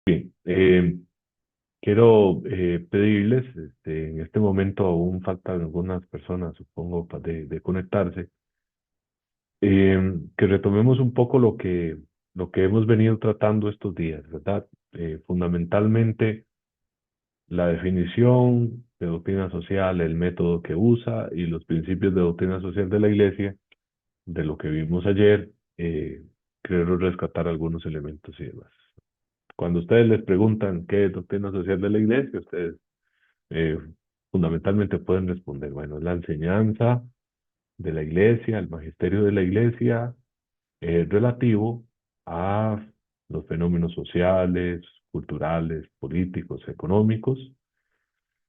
Bien, quiero pedirles, en este momento aún faltan algunas personas, supongo, de conectarse, que retomemos un poco lo que hemos venido tratando estos días, ¿verdad? Fundamentalmente la definición de doctrina social, el método que usa y los principios de doctrina social de la Iglesia, de lo que vimos ayer, quiero rescatar algunos elementos y demás. Cuando ustedes les preguntan qué es doctrina social de la Iglesia, ustedes eh, fundamentalmente pueden responder, bueno, es la enseñanza de la iglesia, el magisterio de la iglesia, relativo a los fenómenos sociales, culturales, políticos, económicos,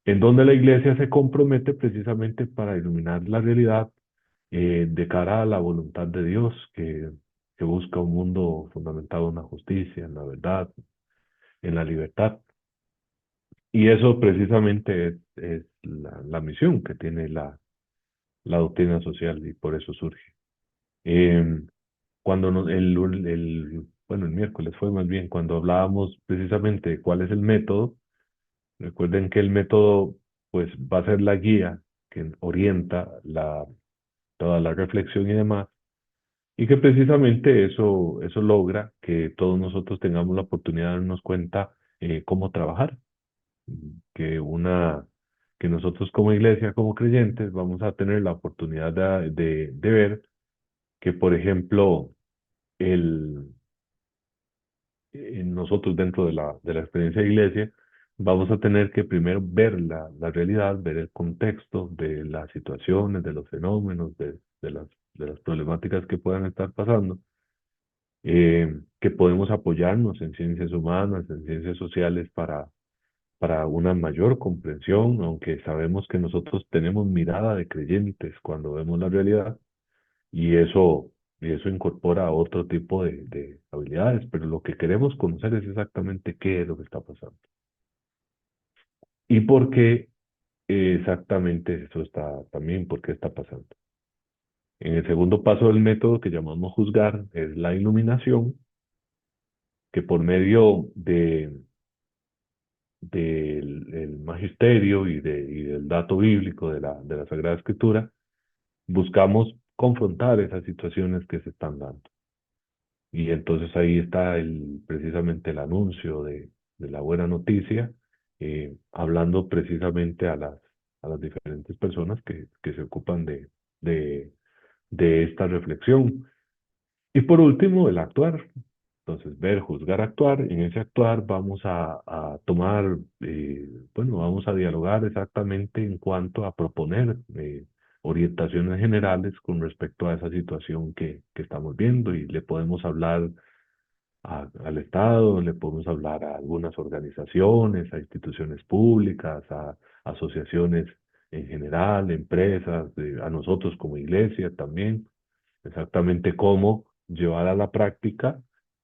en donde la iglesia se compromete precisamente para iluminar la realidad de cara a la voluntad de Dios, que busca un mundo fundamentado en la justicia, en la verdad, en la libertad. Y eso precisamente es la misión que tiene la doctrina social y por eso surge. Eh, cuando bueno, el miércoles fue más bien cuando hablábamos precisamente de cuál es el método. Recuerden que el método pues va a ser la guía que orienta toda la reflexión y demás, y que precisamente eso logra que todos nosotros tengamos la oportunidad de darnos cuenta cómo trabajar, que que nosotros como iglesia, como creyentes, vamos a tener la oportunidad de ver que, por ejemplo, el, nosotros dentro de la experiencia de iglesia, vamos a tener que primero ver la realidad, ver el contexto de las situaciones, de los fenómenos, de las problemáticas que puedan estar pasando, que podemos apoyarnos en ciencias humanas, en ciencias sociales para una mayor comprensión, aunque sabemos que nosotros tenemos mirada de creyentes cuando vemos la realidad, y eso incorpora otro tipo de habilidades, pero lo que queremos conocer es exactamente qué es lo que está pasando y por qué exactamente eso está también, por qué está pasando. En el segundo paso del método que llamamos juzgar es la iluminación, que por medio del el magisterio y del dato bíblico de la Sagrada Escritura, buscamos confrontar esas situaciones que se están dando. Y entonces ahí está precisamente el anuncio de la buena noticia, hablando precisamente a las diferentes personas que se ocupan de esta reflexión. Y por último, el actuar. Entonces, ver, juzgar, actuar. En ese actuar vamos a tomar, bueno, vamos a dialogar exactamente en cuanto a proponer orientaciones generales con respecto a esa situación que estamos viendo, y le podemos hablar al Estado, le podemos hablar a algunas organizaciones, a instituciones públicas, a asociaciones en general, empresas, a nosotros como iglesia también, exactamente cómo llevar a la práctica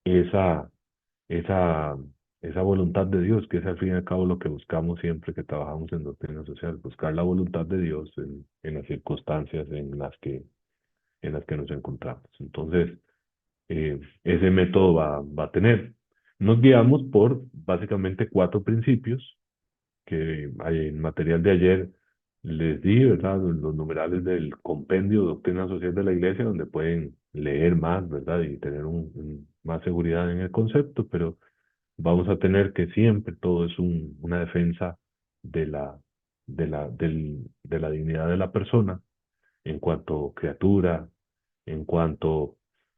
esa, esa, esa voluntad de Dios, que es al fin y al cabo lo que buscamos siempre que trabajamos en doctrina social, buscar la voluntad de Dios en las circunstancias en las que nos encontramos. Entonces, ese método va a tener. Nos guiamos por básicamente cuatro principios que hay en material de ayer les di, ¿verdad? Los numerales del compendio de Doctrina Social de la Iglesia, donde pueden leer más, ¿verdad? Y tener más seguridad en el concepto, pero vamos a tener que siempre todo es una defensa de de la dignidad de la persona en cuanto criatura, en cuanto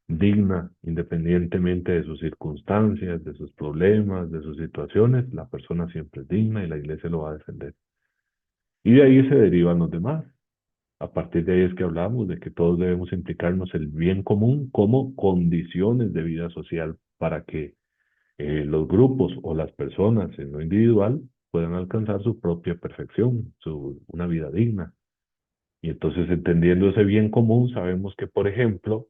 digna, independientemente de sus circunstancias, de sus problemas, de sus situaciones, la persona siempre es digna y la iglesia lo va a defender. Y de ahí se derivan los demás. A partir de ahí es que hablamos de que todos debemos implicarnos el bien común como condiciones de vida social para que los grupos o las personas en lo individual puedan alcanzar su propia perfección, una vida digna. Y entonces, entendiendo ese bien común, sabemos que, por ejemplo,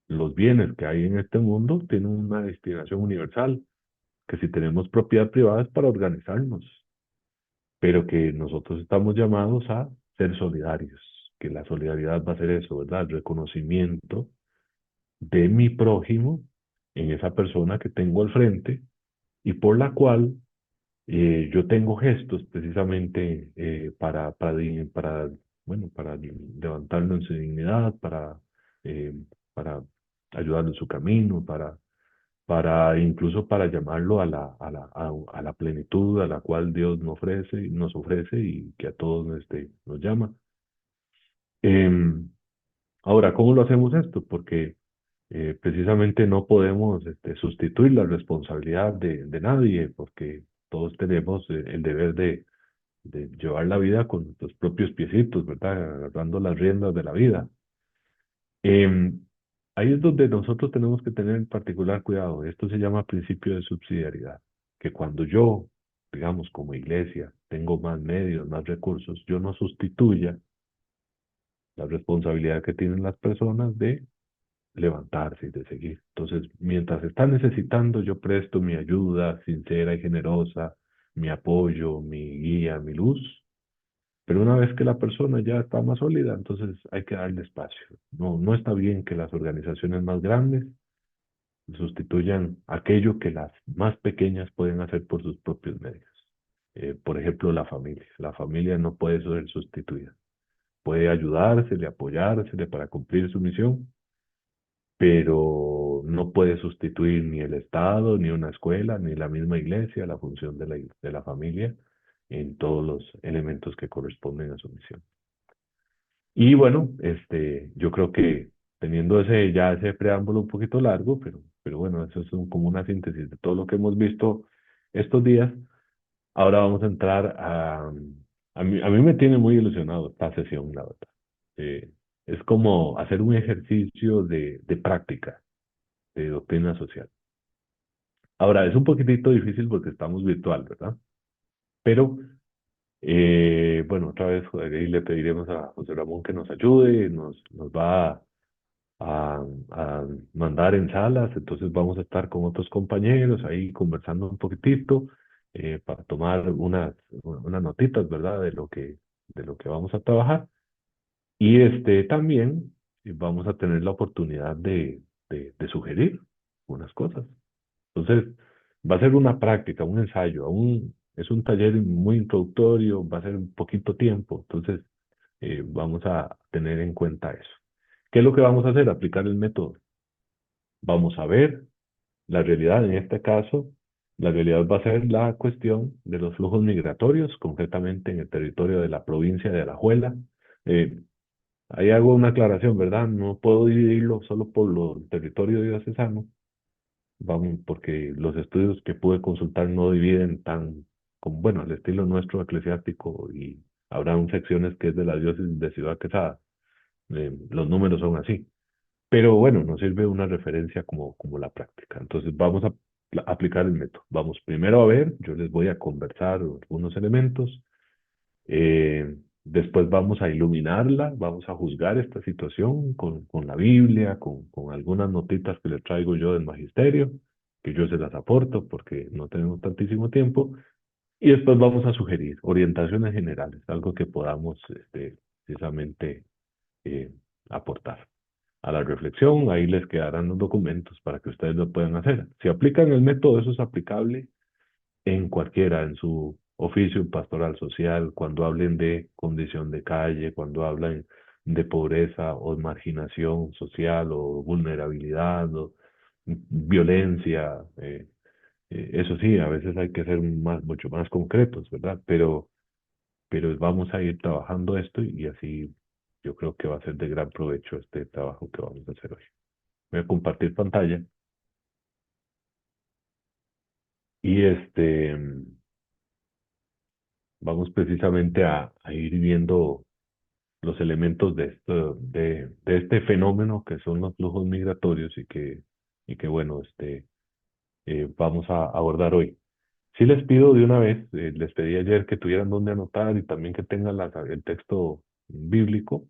los bienes que hay en este mundo tienen una destinación universal, que si tenemos propiedad privada es para organizarnos, pero que nosotros estamos llamados a ser solidarios, que la solidaridad va a ser eso, ¿verdad? El reconocimiento de mi prójimo en esa persona que tengo al frente, y por la cual yo tengo gestos precisamente bueno, para levantarlo en su dignidad, eh, para ayudarlo en su camino, para incluso para llamarlo a la plenitud a la cual Dios nos ofrece y que a todos nos llama. Em, Ahora, ¿cómo lo hacemos esto? Porque precisamente no podemos sustituir la responsabilidad de nadie, porque todos tenemos el deber de llevar la vida con nuestros propios piecitos, ¿verdad? Agarrando las riendas de la vida. Em, Ahí es donde nosotros tenemos que tener particular cuidado. Esto se llama principio de subsidiariedad, que cuando yo, digamos, como iglesia, tengo más medios, más recursos, yo no sustituya la responsabilidad que tienen las personas de levantarse y de seguir. Entonces, mientras están necesitando, yo presto mi ayuda sincera y generosa, mi apoyo, mi guía, mi luz. Pero una vez que la persona ya está más sólida, entonces hay que darle espacio. No, no está bien que las organizaciones más grandes sustituyan aquello que las más pequeñas pueden hacer por sus propios medios. Por ejemplo, la familia. La familia no puede ser sustituida. Puede ayudársele, apoyársele para cumplir su misión, pero no puede sustituir ni el Estado, ni una escuela, ni la misma iglesia, la función de la familia en todos los elementos que corresponden a su misión. Y bueno, yo creo que teniendo ya ese preámbulo un poquito largo, pero bueno, eso es como una síntesis de todo lo que hemos visto estos días. Ahora vamos a entrar a mí me tiene muy ilusionado esta sesión, la verdad. Es como hacer un ejercicio de práctica de doctrina social. Ahora, es un poquitito difícil porque estamos virtual, ¿verdad? Pero, bueno, otra vez ahí le pediremos a José Ramón que nos ayude, nos va a mandar en salas, entonces vamos a estar con otros compañeros ahí conversando un poquitito para tomar unas notitas, ¿verdad? De lo que vamos a trabajar. Y también vamos a tener la oportunidad de sugerir unas cosas. Entonces, va a ser una práctica, un ensayo, es un taller muy introductorio, va a ser un poquito tiempo, entonces vamos a tener en cuenta eso. ¿Qué es lo que vamos a hacer? Aplicar el método. Vamos a ver la realidad, en este caso, la realidad va a ser la cuestión de los flujos migratorios, concretamente en el territorio de la provincia de Alajuela. Eh, Ahí hago una aclaración, ¿verdad? No puedo dividirlo solo por el territorio diocesano, vamos, porque los estudios que pude consultar no dividen como, bueno, al estilo nuestro eclesiástico y habrán secciones que es de la diócesis de Ciudad Quesada. Los números son así. Pero bueno, nos sirve una referencia como la práctica. Entonces vamos a aplicar el método. Vamos primero a ver, yo les voy a conversar algunos elementos. Después vamos a iluminarla, vamos a juzgar esta situación con la Biblia, con algunas notitas que le traigo yo del magisterio, que yo se las aporto porque no tenemos tantísimo tiempo. Y después vamos a sugerir orientaciones generales, algo que podamos precisamente eh, aportar a la reflexión. Ahí les quedarán los documentos para que ustedes lo puedan hacer. Si aplican el método, eso es aplicable en cualquiera, en su oficio pastoral social, cuando hablen de condición de calle, cuando hablan de pobreza o marginación social o vulnerabilidad o violencia. Eso sí, a veces hay que ser mucho más concretos, ¿verdad? Pero vamos a ir trabajando esto y así yo creo que va a ser de gran provecho este trabajo que vamos a hacer hoy. Voy a compartir pantalla y vamos precisamente a ir viendo los elementos de este fenómeno que son los flujos migratorios y que bueno, vamos a abordar hoy. Sí les pido de una vez, les pedí ayer que tuvieran donde anotar y también que tengan el texto bíblico.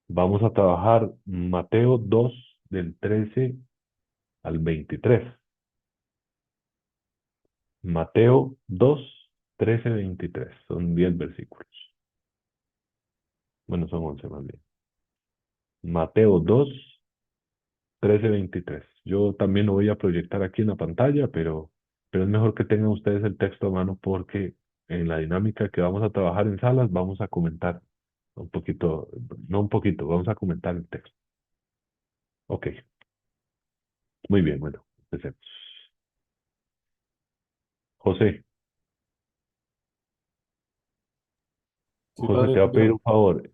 Vamos a trabajar Mateo 2 del 13 al 23. Mateo 2 13 23. Son 10 versículos. Bueno, son 11 más bien. Mateo 2 13 23. Yo también lo voy a proyectar aquí en la pantalla, pero pero es mejor que tengan ustedes el texto a mano porque en la dinámica que vamos a trabajar en salas vamos a comentar un poquito, no un poquito, vamos a comentar el texto. Ok, muy bien, bueno, empecemos. José, Sí, José, te padre, voy a pedir dígame. un favor.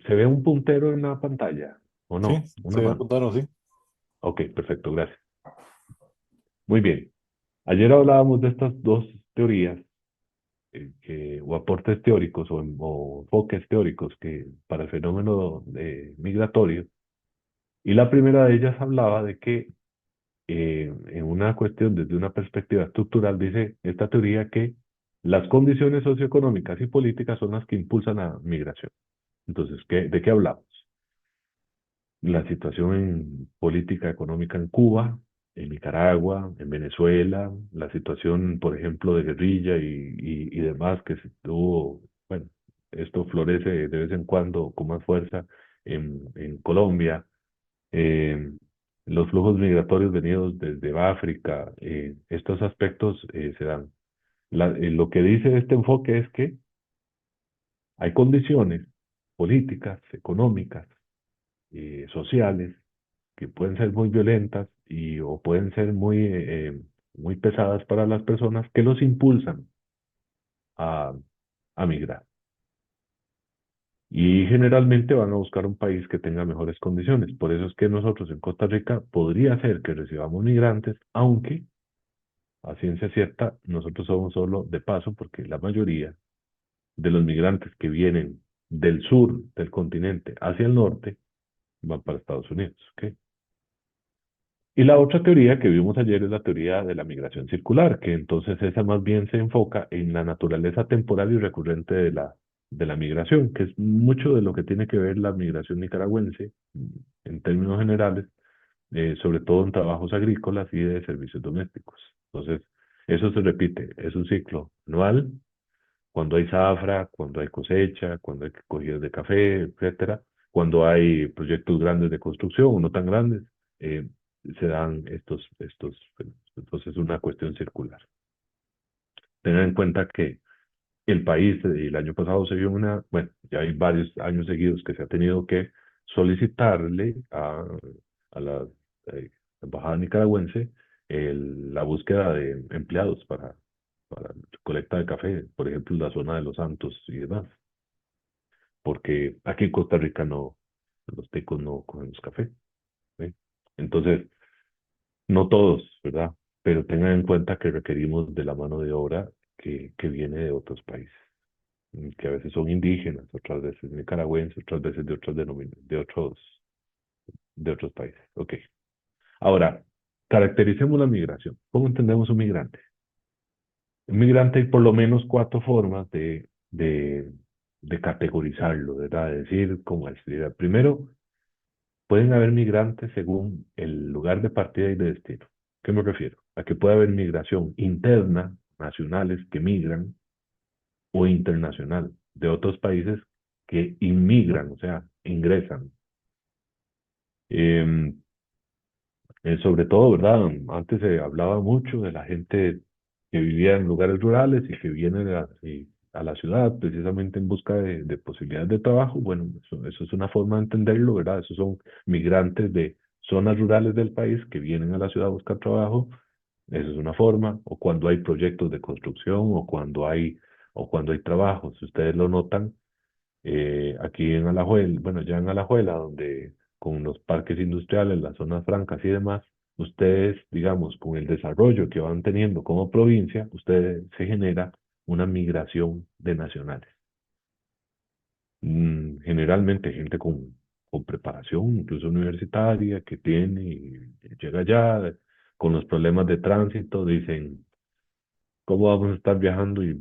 ¿Se ve un puntero en la pantalla o Sí, no? Una se mano. apuntaron, sí. Ok, perfecto, gracias. Muy bien. Ayer hablábamos de estas dos teorías o aportes teóricos o enfoques teóricos que para el fenómeno migratorio. Y la primera de ellas hablaba de que en una cuestión desde una perspectiva estructural, dice esta teoría que las condiciones socioeconómicas y políticas son las que impulsan la migración. Entonces, ¿de qué hablamos? La situación en política económica en Cuba, en Nicaragua, en Venezuela, la situación, por ejemplo, de guerrilla y demás que se tuvo, bueno, esto florece de vez en cuando con más fuerza en Colombia, eh, los flujos migratorios venidos desde África, estos aspectos se dan. Lo que dice este enfoque es que hay condiciones políticas, económicas, sociales, que pueden ser muy violentas o pueden ser muy pesadas para las personas que los impulsan a, a migrar. Y generalmente van a buscar un país que tenga mejores condiciones. Por eso es que nosotros en Costa Rica podría ser que recibamos migrantes, aunque a ciencia cierta nosotros somos solo de paso, porque la mayoría de los migrantes que vienen del sur del continente hacia el norte van para Estados Unidos. ¿Ok? Y la otra teoría que vimos ayer es la teoría de la migración circular, que entonces esa más bien se enfoca en la naturaleza temporal y recurrente de la migración, que es mucho de lo que tiene que ver la migración nicaragüense en términos generales, sobre todo en trabajos agrícolas y de servicios domésticos. Entonces, eso se repite, es un ciclo anual, cuando hay zafra, cuando hay cosecha, cuando hay cogidas de café, etcétera, cuando hay proyectos grandes de construcción o no tan grandes, eh, se dan entonces es una cuestión circular. Tengan en cuenta que el país, el año pasado se vio bueno, ya hay varios años seguidos que se ha tenido que solicitarle a la embajada nicaragüense la búsqueda de empleados para colecta de café, por ejemplo, en la zona de Los Santos y demás, porque aquí en Costa Rica no, los ticos no comemos café, ¿sí? Entonces, no todos, ¿verdad? Pero tengan en cuenta que requerimos de la mano de obra que viene de otros países, que a veces son indígenas, otras veces nicaragüenses, otras veces de otros países. Ok. Ahora, caractericemos la migración. ¿Cómo entendemos un migrante? Un migrante hay por lo menos cuatro formas de categorizarlo, ¿verdad? De decir cómo es. Primero, pueden haber migrantes según el lugar de partida y de destino. ¿Qué me refiero? A que puede haber migración interna, nacionales que migran, o internacional, de otros países que inmigran, o sea, ingresan. Eh, sobre todo, ¿verdad? Antes se hablaba mucho de la gente que vivía en lugares rurales y que viene a la ciudad precisamente en busca de posibilidades de trabajo. Bueno, eso es una forma de entenderlo, ¿verdad? Esos son migrantes de zonas rurales del país que vienen a la ciudad a buscar trabajo. Esa es una forma. O cuando hay proyectos de construcción o cuando hay trabajos. Si ustedes lo notan, aquí en Alajuela, bueno, ya en Alajuela, donde con los parques industriales, las zonas francas y demás, ustedes, digamos, con el desarrollo que van teniendo como provincia, ustedes se genera una migración de nacionales. Generalmente gente con preparación, incluso universitaria, que tiene y llega allá con los problemas de tránsito, dicen, ¿cómo vamos a estar viajando y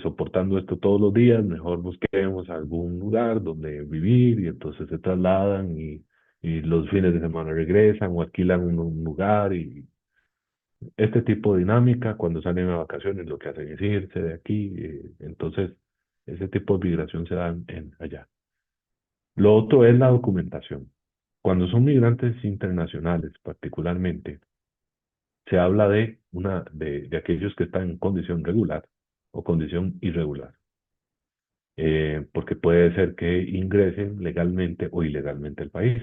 soportando esto todos los días? Mejor busquemos algún lugar donde vivir y entonces se trasladan y los fines de semana regresan o alquilan un lugar y este tipo de dinámica cuando salen a vacaciones lo que hacen es irse de aquí. Entonces ese tipo de migración se da allá. Lo otro es la documentación. Cuando son migrantes internacionales particularmente, se habla de aquellos que están en condición regular o condición irregular, porque puede ser que ingresen legalmente o ilegalmente al país,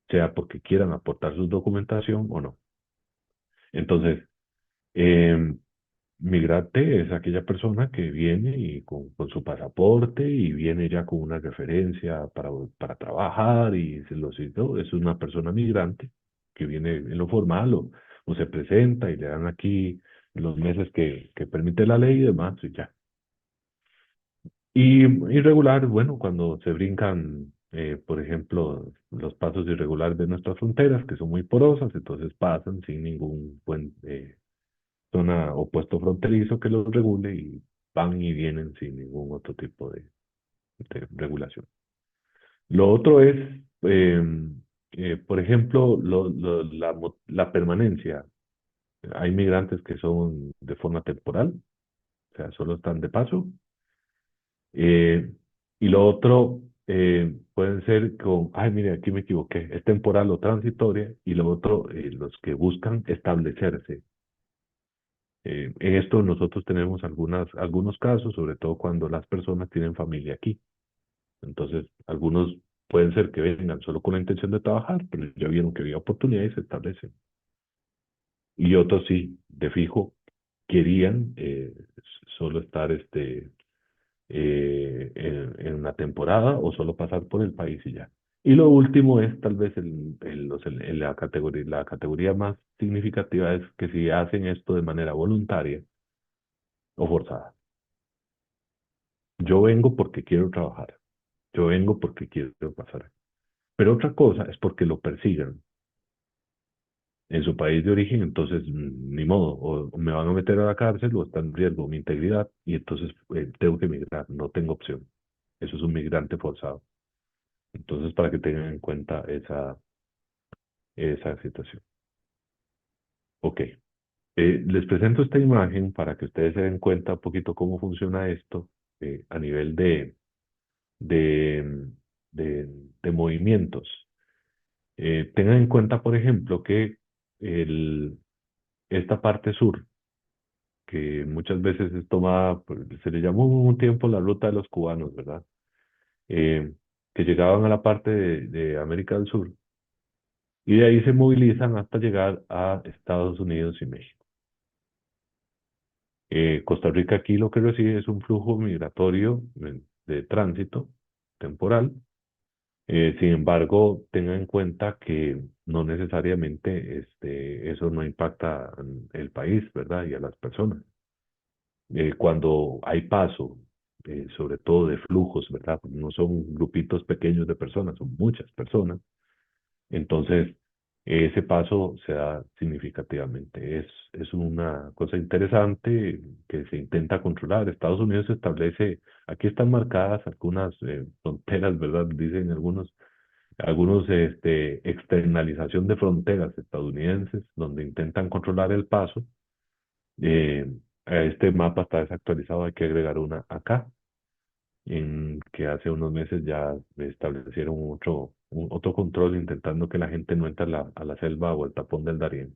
sea porque quieran aportar su documentación o no. Entonces, eh, migrante es aquella persona que viene y con su pasaporte y viene ya con una referencia para trabajar y se lo cito, es una persona migrante que viene en lo formal o se presenta y le dan aquí los meses que permite la ley y demás y ya. Y irregular, bueno, cuando se brincan, por ejemplo, los pasos irregulares de nuestras fronteras, que son muy porosas, entonces pasan sin ningún buen zona o puesto fronterizo que los regule y van y vienen sin ningún otro tipo de regulación. Lo otro es, por ejemplo, la permanencia. Hay migrantes que son de forma temporal, o sea, solo están de paso. eh, y lo otro pueden ser con, ay, mire, aquí me equivoqué, es temporal o transitoria. Y lo otro, los que buscan establecerse. En esto nosotros tenemos algunos casos, sobre todo cuando las personas tienen familia aquí. Entonces, algunos pueden ser que vengan solo con la intención de trabajar, pero ya vieron que había oportunidad y se establecen. Y otros sí, de fijo, querían solo estar en una temporada o solo pasar por el país y ya. Y lo último es tal vez la categoría más significativa es que si hacen esto de manera voluntaria o forzada. Yo vengo porque quiero trabajar. Yo vengo porque quiero pasar. Pero otra cosa es porque lo persigan en su país de origen, entonces ni modo, o me van a meter a la cárcel o está en riesgo mi integridad y entonces tengo que emigrar, no tengo opción. Eso es un migrante forzado. Entonces, para que tengan en cuenta esa situación. Ok. Les presento esta imagen para que ustedes se den cuenta un poquito cómo funciona esto a nivel de, de, de movimientos. Tengan en cuenta, por ejemplo, que el, esta parte sur, que muchas veces es tomada, se le llamó un tiempo la ruta de los cubanos, ¿verdad? Que llegaban a la parte de América del Sur y de ahí se movilizan hasta llegar a Estados Unidos y México. Costa Rica aquí lo que recibe es un flujo migratorio de tránsito temporal. Sin embargo, tengan en cuenta que no necesariamente eso no impacta en el país, ¿verdad? Y a las personas. Cuando hay paso, sobre todo de flujos, ¿verdad? No son grupitos pequeños de personas, son muchas personas. Entonces, ese paso se da significativamente. Es una cosa interesante que se intenta controlar. Estados Unidos establece, aquí están marcadas algunas fronteras, ¿verdad? Dicen algunos externalización de fronteras estadounidenses, donde intentan controlar el paso. Eh, a este mapa está desactualizado, hay que agregar una acá, en que hace unos meses ya establecieron otro control intentando que la gente no entre a la selva o el tapón del Darién.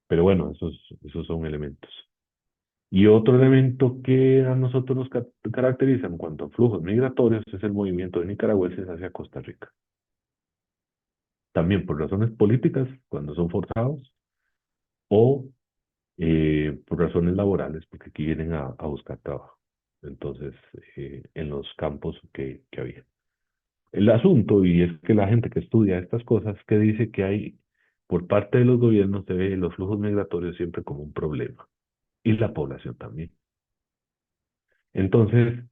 Pero bueno, esos son elementos. Y otro elemento que a nosotros nos caracteriza en cuanto a flujos migratorios es el movimiento de nicaragüenses hacia Costa Rica. También por razones políticas, cuando son forzados, o por razones laborales, porque aquí vienen a buscar trabajo. Entonces, en los campos que había. El asunto, y es que la gente que estudia estas cosas, que dice que hay, por parte de los gobiernos, se ve los flujos migratorios siempre como un problema, y la población también. Entonces,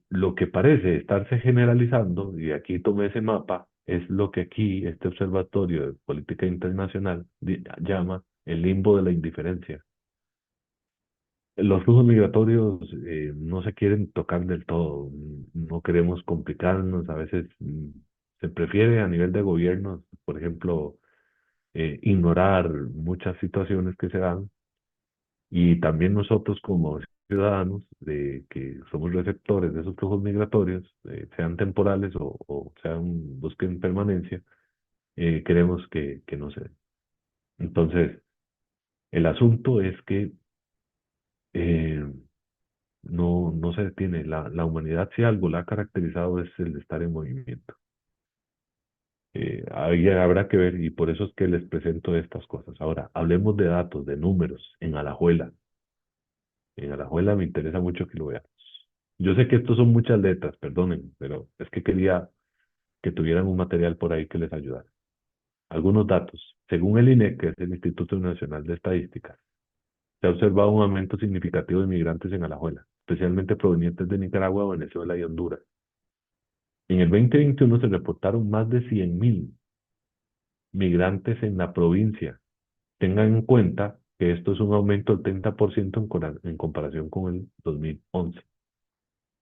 lo que parece estarse generalizando, y aquí tomé ese mapa, es lo que aquí este Observatorio de Política Internacional llama el limbo de la indiferencia. Los flujos migratorios no se quieren tocar del todo, no queremos complicarnos, a veces se prefiere a nivel de gobiernos, por ejemplo, ignorar muchas situaciones que se dan y también nosotros como ciudadanos que somos receptores de esos flujos migratorios, sean temporales o sean busquen permanencia, queremos que no se den. Entonces, el asunto es que eh, no se detiene. La humanidad, si algo la ha caracterizado, es el estar en movimiento. Ahí habrá que ver y por eso es que les presento estas cosas. Ahora, hablemos de datos, de números en Alajuela. En Alajuela me interesa mucho que lo veamos. Yo sé que estos son muchas letras, perdonen, pero es que quería que tuvieran un material por ahí que les ayudara. Algunos datos. Según el INE, que es el Instituto Nacional de Estadística, se ha observado un aumento significativo de inmigrantes en Alajuela, especialmente provenientes de Nicaragua, Venezuela y Honduras. En el 2021 se reportaron más de 100.000 migrantes en la provincia. Tengan en cuenta que esto es un aumento del 30% en comparación con el 2011.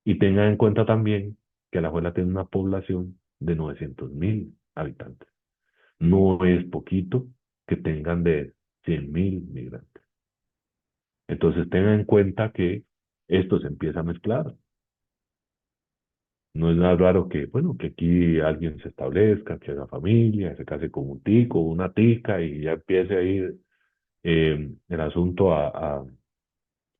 Y tengan en cuenta también que Alajuela tiene una población de 900.000 habitantes. No es poquito que tengan de 100.000 migrantes. Entonces tengan en cuenta que esto se empieza a mezclar. No es nada raro que, bueno, que aquí alguien se establezca, que haga familia, se case con un tico, una tica y ya empiece a ir el asunto a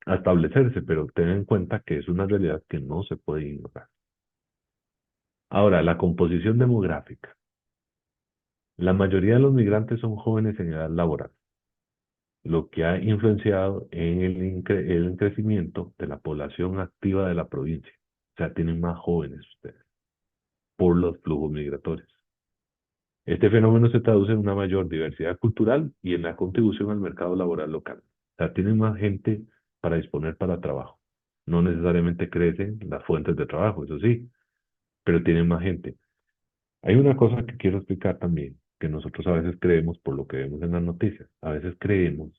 establecerse, pero tengan en cuenta que es una realidad que no se puede ignorar. Ahora, la composición demográfica. La mayoría de los migrantes son jóvenes en edad laboral, lo que ha influenciado en el crecimiento de la población activa de la provincia. O sea, tienen más jóvenes ustedes por los flujos migratorios. Este fenómeno se traduce en una mayor diversidad cultural y en la contribución al mercado laboral local. O sea, tienen más gente para disponer para trabajo. No necesariamente crecen las fuentes de trabajo, eso sí, pero tienen más gente. Hay una cosa que quiero explicar también, que nosotros a veces creemos por lo que vemos en las noticias. A veces creemos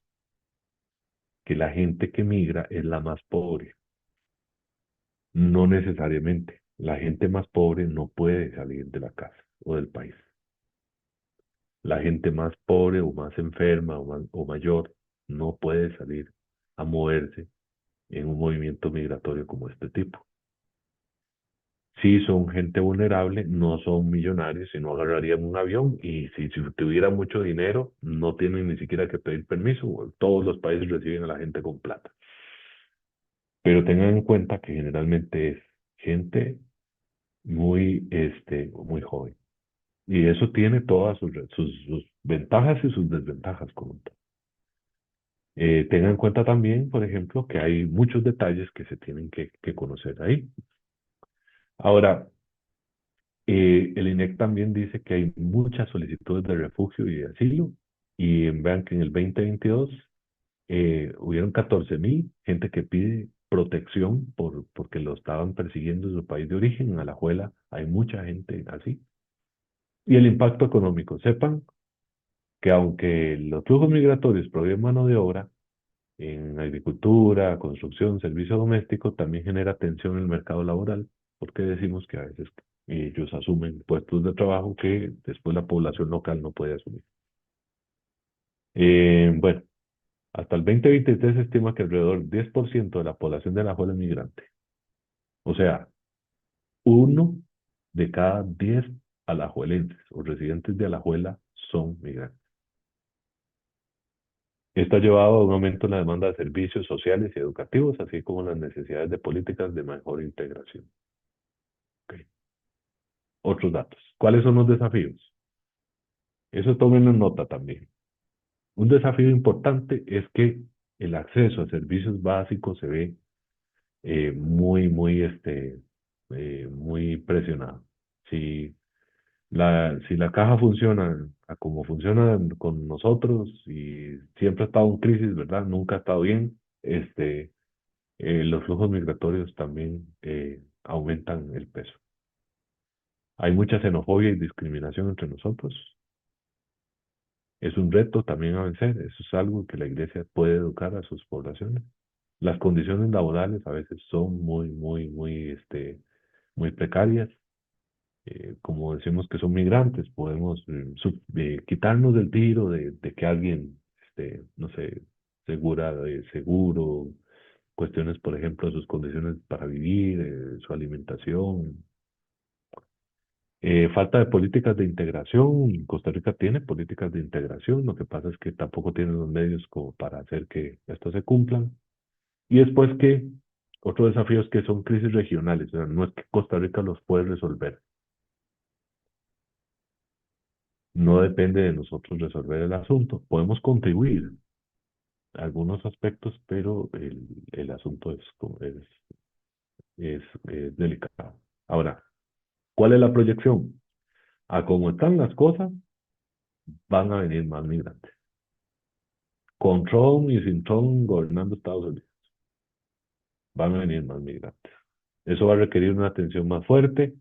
que la gente que migra es la más pobre. No necesariamente. La gente más pobre no puede salir de la casa o del país. La gente más pobre o más enferma o mayor no puede salir a moverse en un movimiento migratorio como este tipo. Si son gente vulnerable, no son millonarios, si no agarrarían un avión y si tuvieran mucho dinero, no tienen ni siquiera que pedir permiso. Todos los países reciben a la gente con plata. Pero tengan en cuenta que generalmente es gente muy joven. Y eso tiene todas sus ventajas y sus desventajas como tal. Tengan en cuenta también, por ejemplo, que hay muchos detalles que se tienen que conocer ahí. Ahora, el INEC también dice que hay muchas solicitudes de refugio y de asilo. Y vean que en el 2022 hubieron 14.000 gente que pide protección porque lo estaban persiguiendo en su país de origen. En Alajuela hay mucha gente así. Y el impacto económico. Sepan que aunque los flujos migratorios proveen mano de obra, en agricultura, construcción, servicio doméstico, también genera tensión en el mercado laboral, porque decimos que a veces ellos asumen puestos de trabajo que después la población local no puede asumir. Bueno, hasta el 2023 se estima que alrededor del 10% de la población de Alajuela es migrante. O sea, uno de cada 10 alajuelenses o residentes de Alajuela son migrantes. Esto ha llevado a un aumento en la demanda de servicios sociales y educativos, así como las necesidades de políticas de mejor integración. Ok. Otros datos. ¿Cuáles son los desafíos? Eso tomen en nota también. Un desafío importante es que el acceso a servicios básicos se ve muy presionado. Si si la caja funciona a como funciona con nosotros y siempre ha estado en crisis, ¿verdad? Nunca ha estado bien, los flujos migratorios también aumentan el peso. Hay mucha xenofobia y discriminación entre nosotros. Es un reto también a vencer. Eso es algo que la iglesia puede educar a sus poblaciones. Las condiciones laborales a veces son muy precarias. Como decimos que son migrantes, podemos quitarnos del tiro de que alguien, no sé, seguro, cuestiones, por ejemplo, de sus condiciones para vivir, su alimentación. Falta de políticas de integración. Costa Rica tiene políticas de integración, lo que pasa es que tampoco tiene los medios como para hacer que estos se cumplan. Y después que otro desafío es que son crisis regionales, o sea, no es que Costa Rica los puede resolver, no depende de nosotros resolver el asunto. Podemos contribuir a algunos aspectos, pero el asunto es delicado. Ahora, ¿cuál es la proyección? A cómo están las cosas, van a venir más migrantes. Con Trump y sin Trump gobernando Estados Unidos, van a venir más migrantes. Eso va a requerir una atención más fuerte,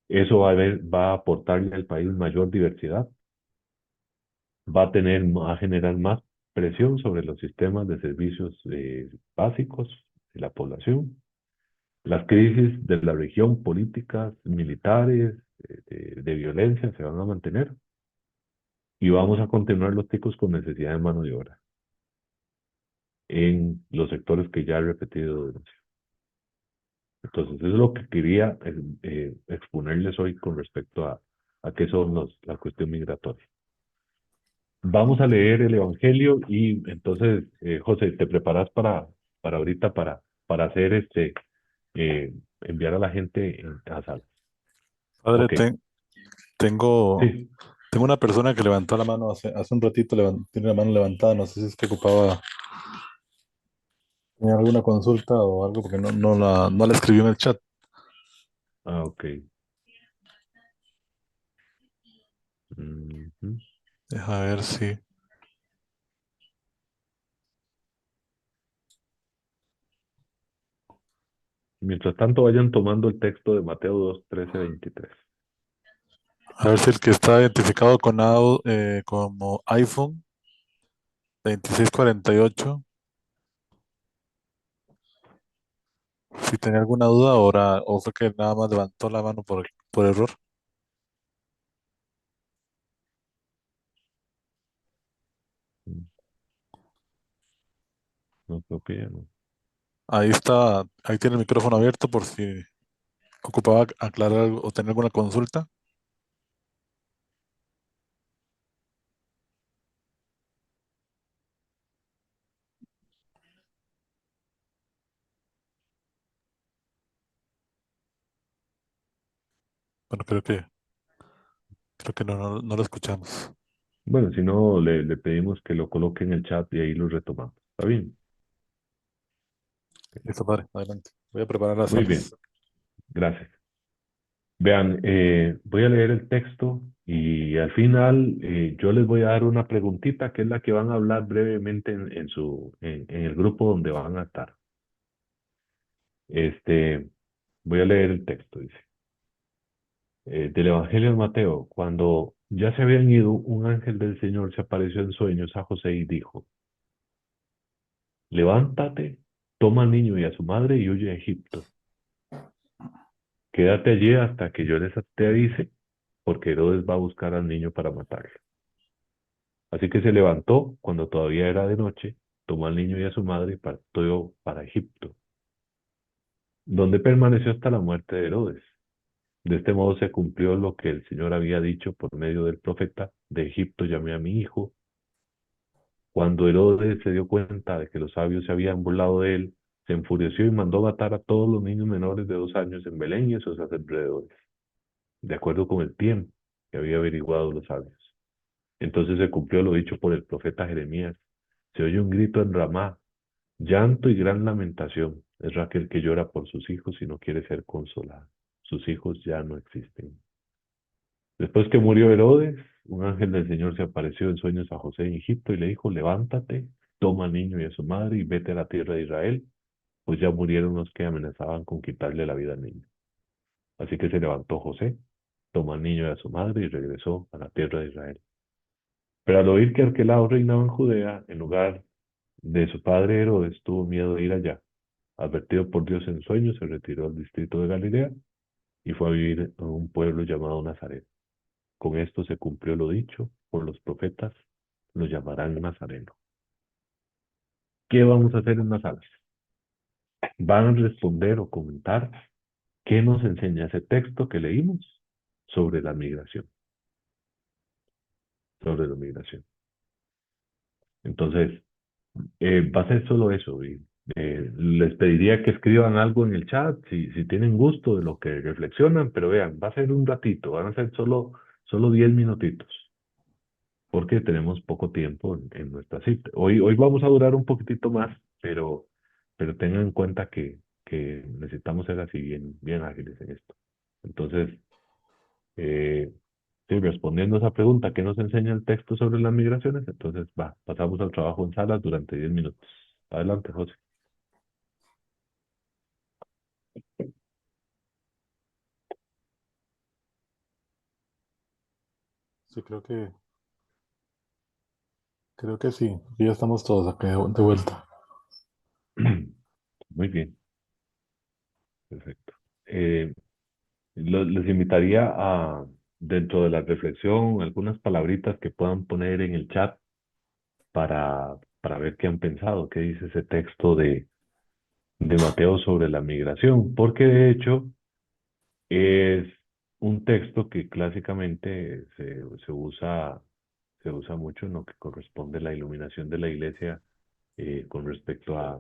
eso va a aportarle al país mayor diversidad, va a generar más presión sobre los sistemas de servicios básicos de la población. Las crisis de la región, políticas, militares, de violencia se van a mantener y vamos a continuar los ticos con necesidad de mano de obra en los sectores que ya he repetido denunciar. Entonces, eso es lo que quería exponerles hoy con respecto a qué son la cuestión migratoria. Vamos a leer el Evangelio y entonces, José, ¿te preparas para ahorita para hacer enviar a la gente a sala? Padre, Ok, tengo, sí, tengo una persona que levantó la mano hace un ratito, tiene la mano levantada, no sé si es que ocupaba, tenía alguna consulta o algo, porque no la escribió en el chat. ok. Ujú. Deja ver si. Mientras tanto, vayan tomando el texto de Mateo 2:13-23. A ver si el que está identificado como iPhone 2648, si tenía alguna duda ahora, o fue que nada más levantó la mano por error. No creo que ya no. Ahí está, ahí tiene el micrófono abierto por si ocupaba aclarar o tener alguna consulta. Bueno, creo que no lo escuchamos. Bueno, si no, le pedimos que lo coloque en el chat y ahí lo retomamos. ¿Está bien? Listo, padre, adelante. Voy a preparar las Muy bien, salas. gracias. Vean, voy a leer el texto y al final yo les voy a dar una preguntita que es la que van a hablar brevemente en el grupo donde van a estar. Este, voy a leer el texto, dice, del Evangelio de Mateo. Cuando ya se habían ido, un ángel del Señor se apareció en sueños a José y dijo, levántate, toma al niño y a su madre y huye a Egipto. Quédate allí hasta que yo te avise, porque Herodes va a buscar al niño para matarlo. Así que se levantó cuando todavía era de noche, tomó al niño y a su madre y partió para Egipto, donde permaneció hasta la muerte de Herodes. De este modo se cumplió lo que el Señor había dicho por medio del profeta: de Egipto llamé a mi hijo. Cuando Herodes se dio cuenta de que los sabios se habían burlado de él, se enfureció y mandó matar a todos los niños menores de 2 años en Belén y en sus alrededores, de acuerdo con el tiempo que había averiguado los sabios. Entonces se cumplió lo dicho por el profeta Jeremías: se oye un grito en Ramá, llanto y gran lamentación. Es Raquel que llora por sus hijos y no quiere ser consolada. Sus hijos ya no existen. Después que murió Herodes, un ángel del Señor se apareció en sueños a José en Egipto y le dijo, levántate, toma al niño y a su madre y vete a la tierra de Israel, pues ya murieron los que amenazaban con quitarle la vida al niño. Así que se levantó José, tomó al niño y a su madre y regresó a la tierra de Israel. Pero al oír que Arquelao reinaba en Judea, en lugar de su padre Herodes, tuvo miedo de ir allá. Advertido por Dios en sueños, se retiró al distrito de Galilea y fue a vivir en un pueblo llamado Nazaret. Con esto se cumplió lo dicho por los profetas, lo llamarán Nazareno. ¿Qué vamos a hacer en las salas? Van a responder o comentar qué nos enseña ese texto que leímos sobre la migración, sobre la migración. Entonces, va a ser solo eso. Y, les pediría que escriban algo en el chat si tienen gusto de lo que reflexionan, pero vean, va a ser un ratito, van a ser solo 10 minutitos, porque tenemos poco tiempo en nuestra cita. Hoy vamos a durar un poquitito más, pero tengan en cuenta que necesitamos ser así bien ágiles en esto. Entonces, eh, sí, respondiendo a esa pregunta, ¿qué nos enseña el texto sobre las migraciones? Entonces, pasamos al trabajo en salas durante 10 minutos. Adelante, José. Sí, creo que sí. Ya estamos todos acá de vuelta. Muy bien, perfecto. Eh, les invitaría a, dentro de la reflexión, algunas palabritas que puedan poner en el chat para ver qué han pensado, qué dice ese texto de Mateo sobre la migración, porque de hecho es un texto que clásicamente se usa mucho en lo que corresponde a la iluminación de la iglesia con respecto a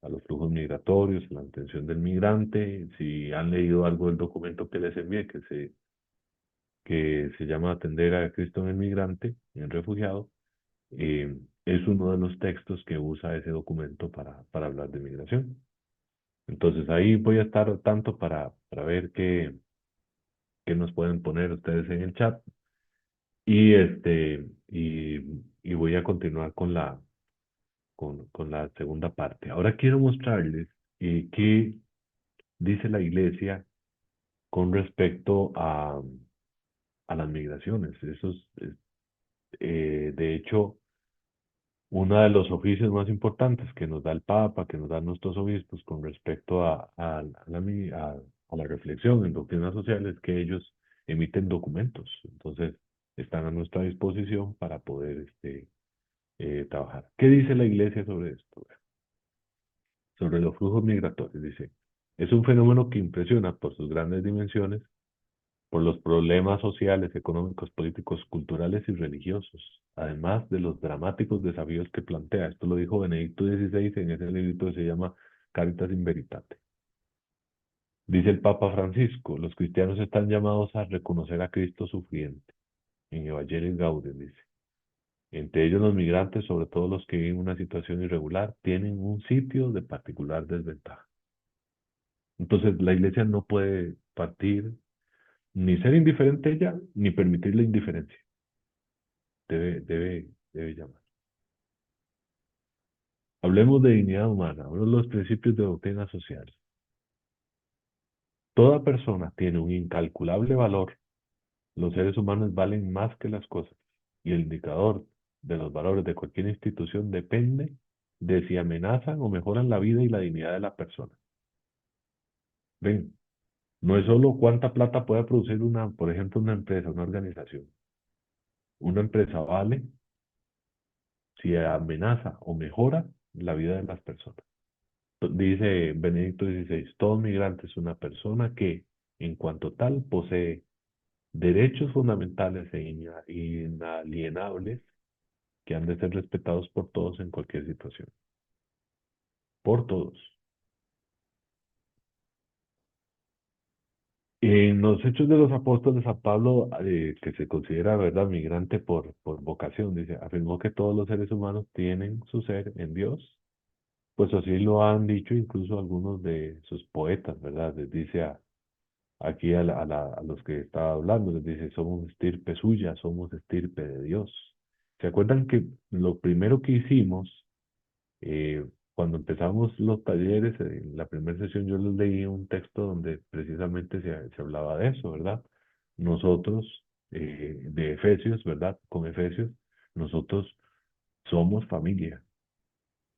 los flujos migratorios, a la atención del migrante. Si han leído algo del documento que les envié, que se llama Atender a Cristo en el migrante, en el refugiado, es uno de los textos que usa ese documento para hablar de migración. Entonces ahí voy a estar tanto para ver qué nos pueden poner ustedes en el chat y voy a continuar con la segunda parte. Ahora quiero mostrarles qué dice la iglesia con respecto a las migraciones. De hecho, uno de los oficios más importantes que nos da el Papa, que nos dan nuestros obispos con respecto a la reflexión en doctrinas sociales, que ellos emiten documentos. Entonces, están a nuestra disposición para poder trabajar. ¿Qué dice la iglesia sobre esto? Sobre los flujos migratorios. Dice, es un fenómeno que impresiona por sus grandes dimensiones, por los problemas sociales, económicos, políticos, culturales y religiosos, además de los dramáticos desafíos que plantea. Esto lo dijo Benedicto XVI en ese libro que se llama Caritas in Veritate. Dice el Papa Francisco, los cristianos están llamados a reconocer a Cristo sufriente. En Evangelii Gaudium dice, entre ellos los migrantes, sobre todo los que viven una situación irregular, tienen un sitio de particular desventaja. Entonces la iglesia no puede partir ni ser indiferente ella, ni permitir la indiferencia. Debe llamar. Hablemos de dignidad humana, uno de los principios de doctrina social. Toda persona tiene un incalculable valor. Los seres humanos valen más que las cosas. Y el indicador de los valores de cualquier institución depende de si amenazan o mejoran la vida y la dignidad de la persona. Ven, no es solo cuánta plata puede producir por ejemplo, una empresa, una organización. Una empresa vale si amenaza o mejora la vida de las personas. Dice Benedicto XVI, todo migrante es una persona que, en cuanto tal, posee derechos fundamentales e inalienables que han de ser respetados por todos en cualquier situación. Por todos. En los Hechos de los Apóstoles, a Pablo, que se considera, ¿verdad?, migrante por vocación, dice, afirmó que todos los seres humanos tienen su ser en Dios. Pues así lo han dicho incluso algunos de sus poetas, ¿verdad? Les dice aquí a los que estaba hablando, les dice, somos estirpe suya, somos estirpe de Dios. ¿Se acuerdan que lo primero que hicimos, eh, cuando empezamos los talleres, en la primera sesión yo les leí un texto donde precisamente se hablaba de eso, ¿verdad? Nosotros, de Efesios, ¿verdad? Con Efesios, nosotros somos familia,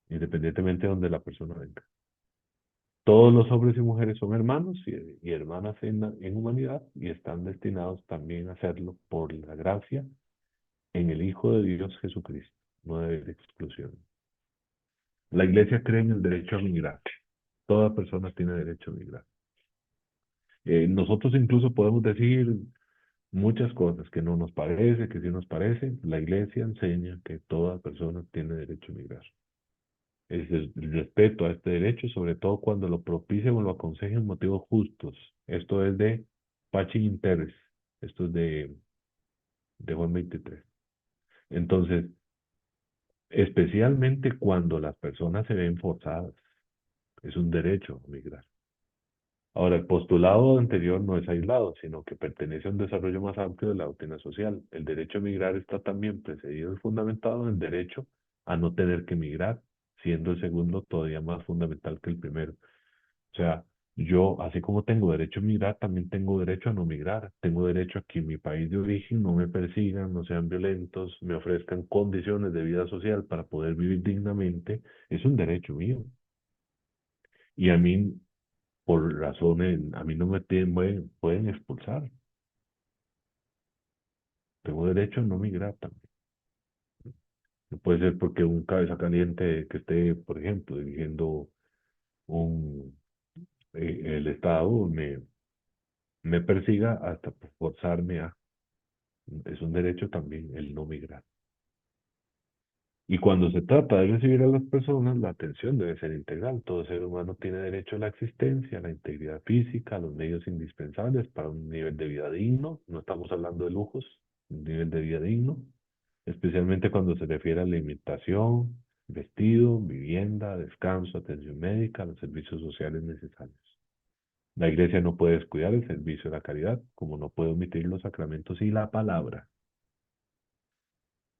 independientemente de donde la persona venga. Todos los hombres y mujeres son hermanos y hermanas en humanidad y están destinados también a hacerlo por la gracia en el Hijo de Dios Jesucristo. No debe haber exclusión. La Iglesia cree en el derecho a migrar. Toda persona tiene derecho a migrar. Nosotros incluso podemos decir, Muchas cosas que no nos parece, que sí nos parece, la iglesia enseña que toda persona tiene derecho a migrar. Es el respeto a este derecho, sobre todo cuando lo propicien o lo aconsejen motivos justos. Esto es de Pachin Interres, esto es de Juan 23. Entonces, especialmente cuando las personas se ven forzadas, es un derecho a migrar. Ahora, el postulado anterior no es aislado, sino que pertenece a un desarrollo más amplio de la doctrina social. El derecho a migrar está también precedido y fundamentado en el derecho a no tener que migrar, siendo el segundo todavía más fundamental que el primero. O sea, yo, así como tengo derecho a migrar, también tengo derecho a no migrar. Tengo derecho a que en mi país de origen no me persigan, no sean violentos, me ofrezcan condiciones de vida social para poder vivir dignamente. Es un derecho mío. Y a mí, por razones, a mí no me pueden expulsar. Tengo derecho a no migrar también. No puede ser porque un cabeza caliente que esté, por ejemplo, dirigiendo un, el Estado me persiga hasta por forzarme a. Es un derecho también el no migrar. Y cuando se trata de recibir a las personas, la atención debe ser integral. Todo ser humano tiene derecho a la existencia, a la integridad física, a los medios indispensables para un nivel de vida digno. No estamos hablando de lujos, un nivel de vida digno, especialmente cuando se refiere a alimentación, vestido, vivienda, descanso, atención médica, los servicios sociales necesarios. La iglesia no puede descuidar el servicio de la caridad, como no puede omitir los sacramentos y la palabra.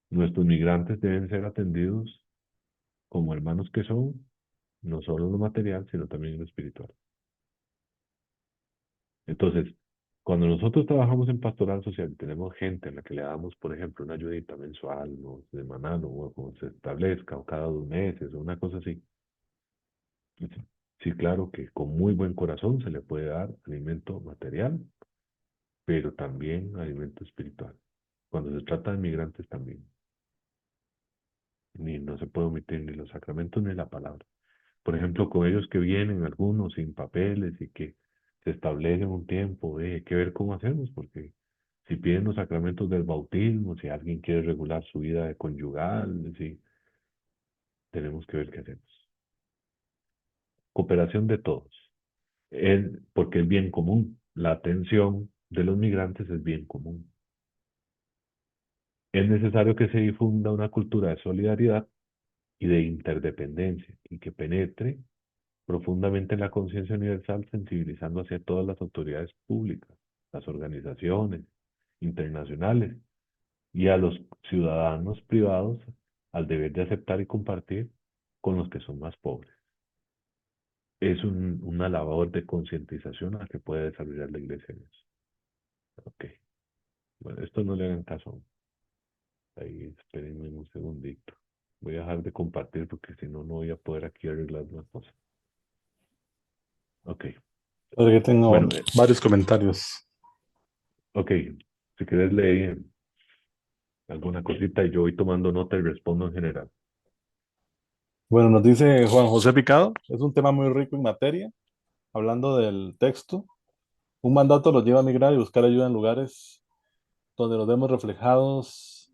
Nuestros migrantes deben ser atendidos como hermanos que son, no solo en lo material, sino también en lo espiritual. Entonces, cuando nosotros trabajamos en pastoral social, tenemos gente a la que le damos, por ejemplo, una ayudita mensual, o semanal, o como se establezca, o cada 2 meses, o una cosa así. Sí, sí, claro que con muy buen corazón se le puede dar alimento material, pero también alimento espiritual. Cuando se trata de migrantes también, ni no se puede omitir ni los sacramentos ni la palabra. Por ejemplo, con ellos que vienen, algunos sin papeles y que se establecen un tiempo, hay que ver cómo hacemos, porque si piden los sacramentos del bautismo, si alguien quiere regular su vida de conyugal, sí, tenemos que ver qué hacemos. Cooperación de todos, porque es bien común. La atención de los migrantes es bien común. Es necesario que se difunda una cultura de solidaridad y de interdependencia y que penetre profundamente en la conciencia universal, sensibilizando hacia todas las autoridades públicas, las organizaciones internacionales y a los ciudadanos privados al deber de aceptar y compartir con los que son más pobres. Es una labor de concientización a la que puede desarrollar la iglesia en eso. Ok, bueno, esto no le hagan caso. Ahí, espérenme un segundito. Voy a dejar de compartir porque si no, no voy a poder aquí arreglar las cosas. Ok, Porque tengo bueno, varios comentarios. ok, si quieres leer alguna cosita y yo voy tomando nota y respondo en general. Bueno, nos dice Juan José Picado, es un tema muy rico en materia, hablando del texto. Un mandato los lleva a migrar y buscar ayuda en lugares donde nos vemos reflejados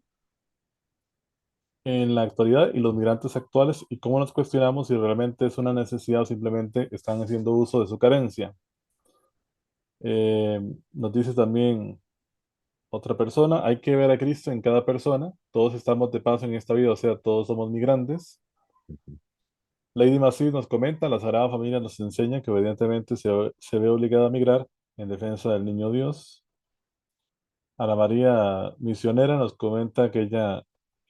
en la actualidad y los migrantes actuales y cómo nos cuestionamos si realmente es una necesidad o simplemente están haciendo uso de su carencia. Eh, Nos dice también otra persona, hay que ver a Cristo en cada persona, todos estamos de paso en esta vida, o sea, todos somos migrantes. Ujú. Lady Masí nos comenta, la Sagrada Familia nos enseña que obedientemente se ve obligada a migrar en defensa del niño Dios. Ana María Misionera nos comenta que ella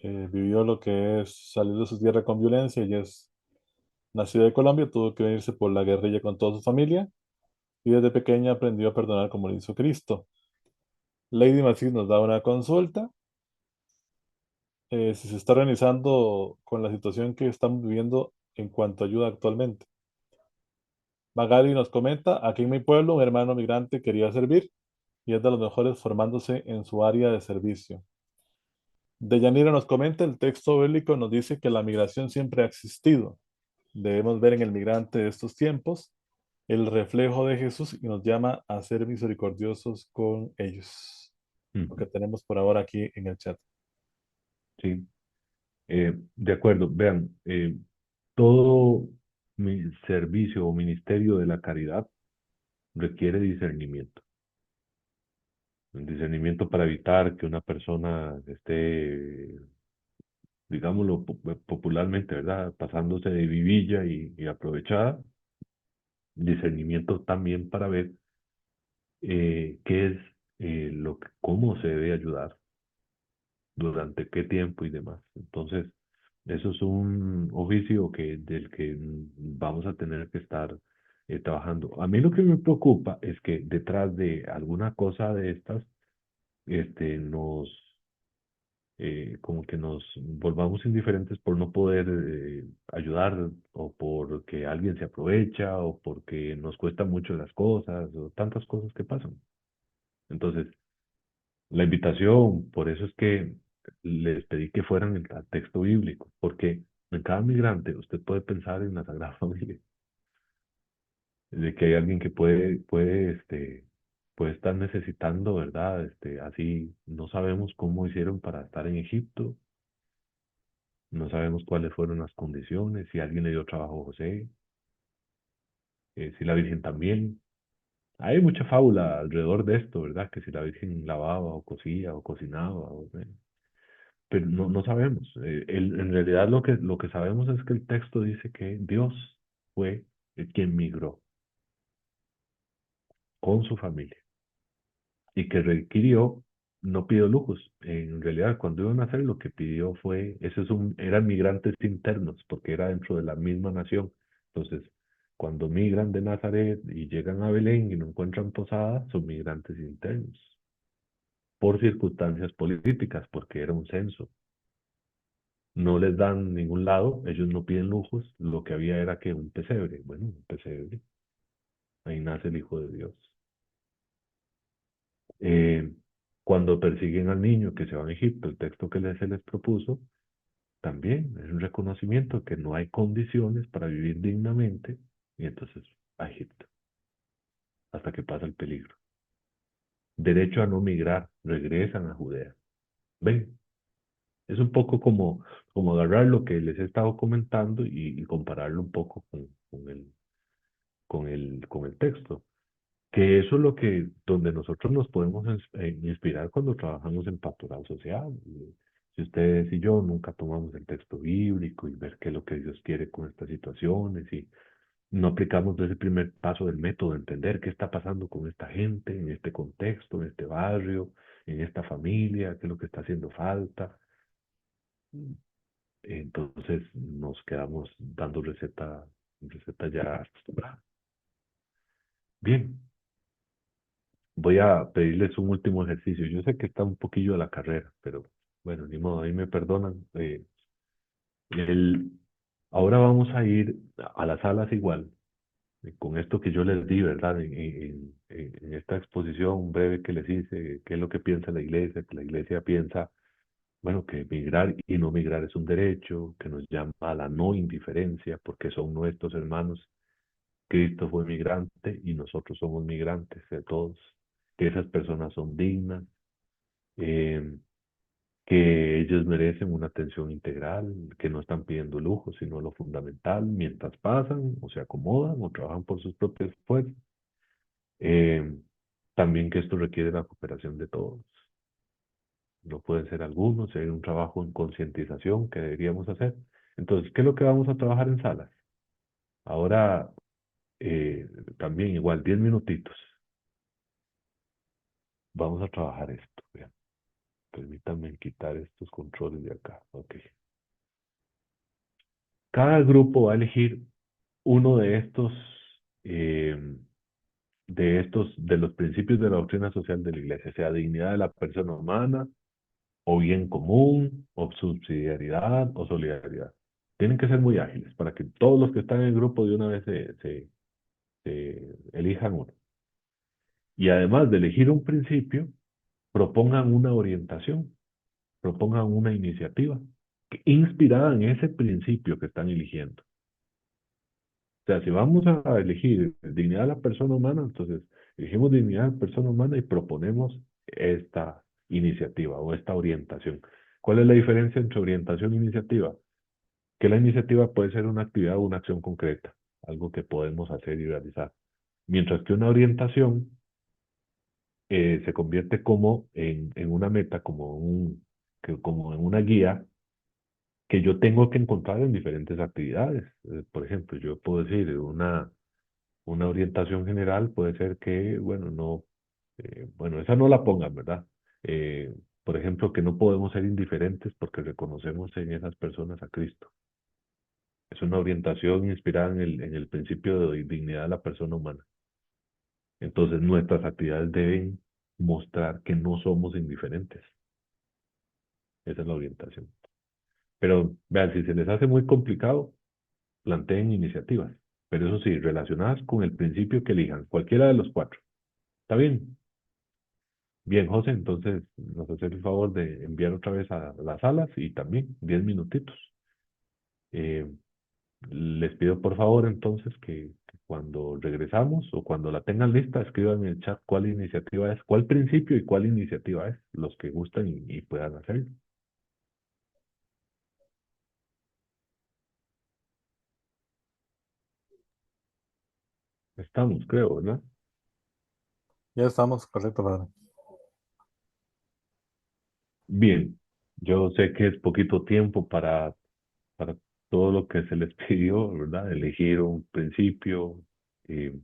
vivió lo que es salir de su tierra con violencia. Ella es nacida de Colombia, tuvo que venirse por la guerrilla con toda su familia y desde pequeña aprendió a perdonar como lo hizo Cristo. Lady Masí nos da una consulta. Si se está organizando con la situación que estamos viviendo en cuanto a ayuda actualmente. Magali nos comenta, aquí en mi pueblo un hermano migrante quería servir y es de los mejores formándose en su área de servicio. Deyanira nos comenta, el texto bíblico nos dice que la migración siempre ha existido. Debemos ver en el migrante de estos tiempos el reflejo de Jesús y nos llama a ser misericordiosos con ellos. lo Ujú. que tenemos por ahora aquí en el chat. Sí, de acuerdo. Vean, todo servicio o ministerio de la caridad requiere discernimiento. El discernimiento para evitar que una persona esté, digámoslo popularmente, ¿verdad? Pasándose de vivilla y aprovechada. Discernimiento también para ver qué es cómo se debe ayudar, durante qué tiempo y demás. Entonces, eso es un oficio del que vamos a tener que estar trabajando. A mí lo que me preocupa es que detrás de alguna cosa de estas, nos, como que nos volvamos indiferentes por no poder ayudar, o porque alguien se aprovecha, o porque nos cuesta mucho las cosas, o tantas cosas que pasan. Entonces, la invitación, por eso es que les pedí que fueran al texto bíblico, porque en cada migrante usted puede pensar en la Sagrada Familia, de que hay alguien que puede estar necesitando, ¿verdad? Así no sabemos cómo hicieron para estar en Egipto, no sabemos cuáles fueron las condiciones, si alguien le dio trabajo a José, si la Virgen también. Hay mucha fábula alrededor de esto, ¿verdad? Que si la Virgen lavaba o cosía o cocinaba, pero no, no sabemos. En realidad lo que sabemos es que el texto dice que Dios fue el quien migró con su familia y que requirió, no pidió lujos. En realidad, cuando iban a hacer, lo que pidió fue, eran migrantes internos, porque era dentro de la misma nación. Entonces, cuando migran de Nazaret y llegan a Belén y no encuentran posada, son migrantes internos, por circunstancias políticas, porque era un censo. No les dan ningún lado, ellos no piden lujos, lo que había era que un pesebre, bueno, un pesebre, ahí nace el Hijo de Dios. Eh, Cuando persiguen al niño que se va a Egipto, el texto que se les propuso, también es un reconocimiento que no hay condiciones para vivir dignamente, y entonces a Egipto, hasta que pasa el peligro. Derecho a no migrar, regresan a Judea. Ven, es un poco como agarrar lo que les he estado comentando y compararlo un poco con el texto. Que eso es donde nosotros nos podemos inspirar cuando trabajamos en pastoral social. Si ustedes y yo nunca tomamos el texto bíblico y ver qué es lo que Dios quiere con estas situaciones, y no aplicamos ese primer paso del método, entender qué está pasando con esta gente, en este contexto, en este barrio, en esta familia, qué es lo que está haciendo falta, entonces nos quedamos dando receta ya acostumbrada. Bien, voy a pedirles un último ejercicio. Yo sé que está un poquillo a la carrera, pero bueno, ni modo, ahí me perdonan. El, Ahora vamos a ir a las salas igual, con esto que yo les di, ¿verdad? En esta exposición breve que les hice, qué es lo que piensa la iglesia, que la iglesia piensa, bueno, que migrar y no migrar es un derecho, que nos llama a la no indiferencia, porque son nuestros hermanos. Cristo fue migrante y nosotros somos migrantes de todos, que esas personas son dignas, eh, que ellos merecen una atención integral, que no están pidiendo lujo, sino lo fundamental, mientras pasan o se acomodan o trabajan por sus propios esfuerzos. Eh, También que esto requiere la cooperación de todos. No pueden ser algunos, hay un trabajo en concientización que deberíamos hacer. Entonces, ¿qué es lo que vamos a trabajar en salas? Ahora, eh, también igual, 10 minutitos. Vamos a trabajar esto. Vean. Permítanme quitar estos controles de acá. Ok. Cada grupo va a elegir uno eh, de los principios de la doctrina social de la iglesia, sea dignidad de la persona humana, o bien común, o subsidiariedad, o solidaridad. Tienen que ser muy ágiles para que todos los que están en el grupo de una vez se elijan uno. Y además de elegir un principio, propongan una orientación, propongan una iniciativa inspirada en ese principio que están eligiendo. O sea, si vamos a elegir dignidad de la persona humana, entonces elegimos dignidad de la persona humana y proponemos esta iniciativa o esta orientación. ¿Cuál es la diferencia entre orientación e iniciativa? Que la iniciativa puede ser una actividad o una acción concreta, algo que podemos hacer y realizar, mientras que una orientación se convierte como en una meta, como en una guía que yo tengo que encontrar en diferentes actividades. Por ejemplo, yo puedo decir, una orientación general puede ser que, bueno, no, bueno, esa no la pongan, ¿verdad? Eh, por ejemplo, que no podemos ser indiferentes porque reconocemos en esas personas a Cristo. Es una orientación inspirada en el principio de dignidad de la persona humana. Entonces, nuestras actividades deben mostrar que no somos indiferentes. Esa es la orientación. Pero vean, si se les hace muy complicado, planteen iniciativas. Pero eso sí, relacionadas con el principio que elijan, cualquiera de los cuatro. ¿Está bien? Bien, José, entonces nos hace el favor de enviar otra vez a las salas y también 10 minutitos. Eh, Les pido por favor entonces que cuando regresamos o cuando la tengan lista, escriban en el chat cuál iniciativa es, cuál principio y cuál iniciativa es, los que gustan y puedan hacerlo. Estamos, creo, ¿verdad? Ya estamos, correcto, padre. Bien, yo sé que es poquito tiempo para todo lo que se les pidió, ¿verdad? Elegir un principio, eh,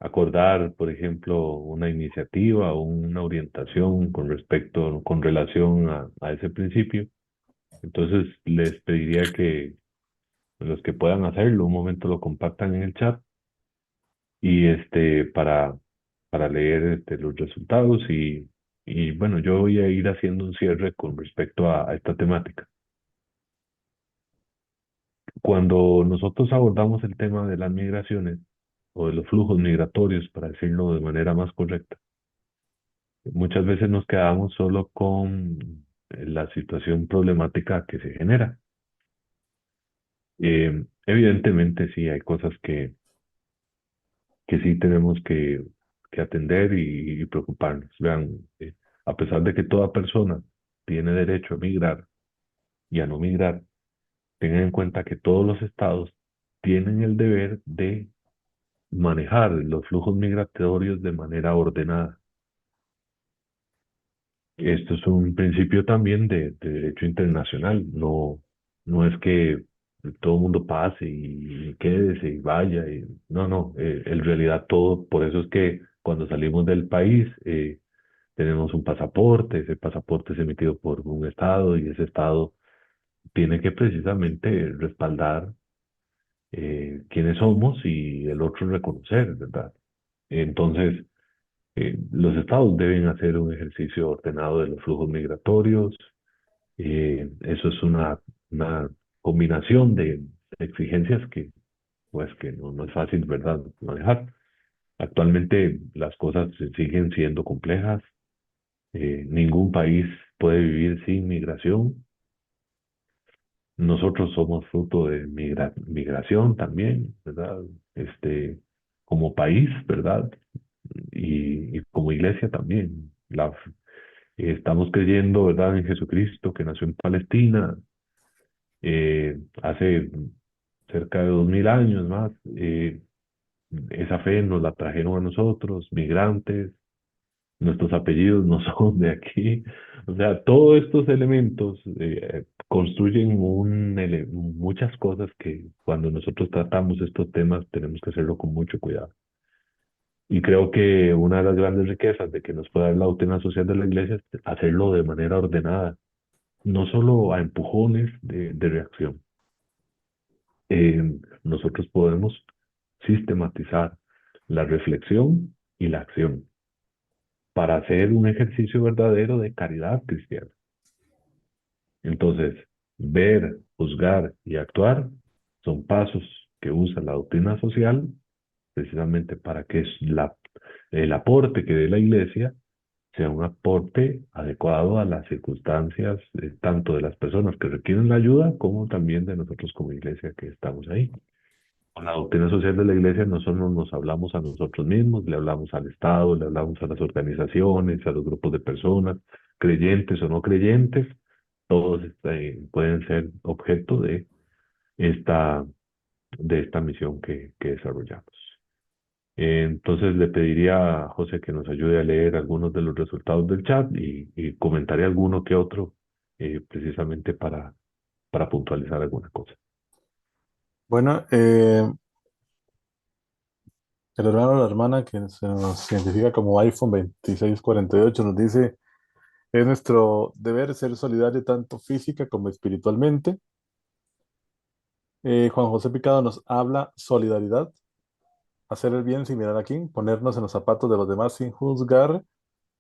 acordar, por ejemplo, una iniciativa o una orientación con relación a ese principio. Entonces, les pediría que los que puedan hacerlo, un momento lo compartan en el chat y para leer los resultados y bueno, yo voy a ir haciendo un cierre con respecto a esta temática. Cuando nosotros abordamos el tema de las migraciones o de los flujos migratorios, para decirlo de manera más correcta, muchas veces nos quedamos solo con la situación problemática que se genera. Evidentemente sí hay cosas que sí tenemos que atender y preocuparnos. Vean, a pesar de que toda persona tiene derecho a migrar y a no migrar, tengan en cuenta que todos los estados tienen el deber de manejar los flujos migratorios de manera ordenada. Esto es un principio también de derecho internacional. No, no es que todo el mundo pase y quédese y vaya. No, no. En realidad todo, por eso es que cuando salimos del país tenemos un pasaporte. Ese pasaporte es emitido por un estado y ese estado tiene que precisamente respaldar quiénes somos y el otro reconocer, ¿verdad? Entonces, los estados deben hacer un ejercicio ordenado de los flujos migratorios. Eso es una combinación de exigencias que, pues, que no es fácil, ¿verdad?, manejar. Actualmente las cosas siguen siendo complejas. Ningún país puede vivir sin migración. Nosotros somos fruto de migración también, ¿verdad? Como país, ¿verdad? Y como iglesia también. Estamos creyendo, ¿verdad?, en Jesucristo que nació en Palestina hace cerca de 2000 años más. Esa fe nos la trajeron a nosotros, migrantes, nuestros apellidos no son de aquí. O sea, todos estos elementos construyen muchas cosas que cuando nosotros tratamos estos temas tenemos que hacerlo con mucho cuidado. Y creo que una de las grandes riquezas de que nos puede dar la doctrina social de la iglesia es hacerlo de manera ordenada, no solo a empujones de reacción. Nosotros podemos sistematizar la reflexión y la acción para hacer un ejercicio verdadero de caridad cristiana. Entonces, ver, juzgar y actuar son pasos que usa la doctrina social precisamente para que el aporte que dé la iglesia sea un aporte adecuado a las circunstancias tanto de las personas que requieren la ayuda como también de nosotros como iglesia que estamos ahí. Con la doctrina social de la iglesia no solo nos hablamos a nosotros mismos, le hablamos al Estado, le hablamos a las organizaciones, a los grupos de personas, creyentes o no creyentes, todos pueden ser objeto esta, de esta misión que desarrollamos. Entonces le pediría a José que nos ayude a leer algunos de los resultados del chat y comentaré alguno que otro precisamente para puntualizar alguna cosa. Bueno, el hermano o la hermana que se nos identifica como iPhone 2648 nos dice, es nuestro deber ser solidario tanto física como espiritualmente. Juan José Picado nos habla solidaridad, hacer el bien sin mirar a quién, ponernos en los zapatos de los demás sin juzgar,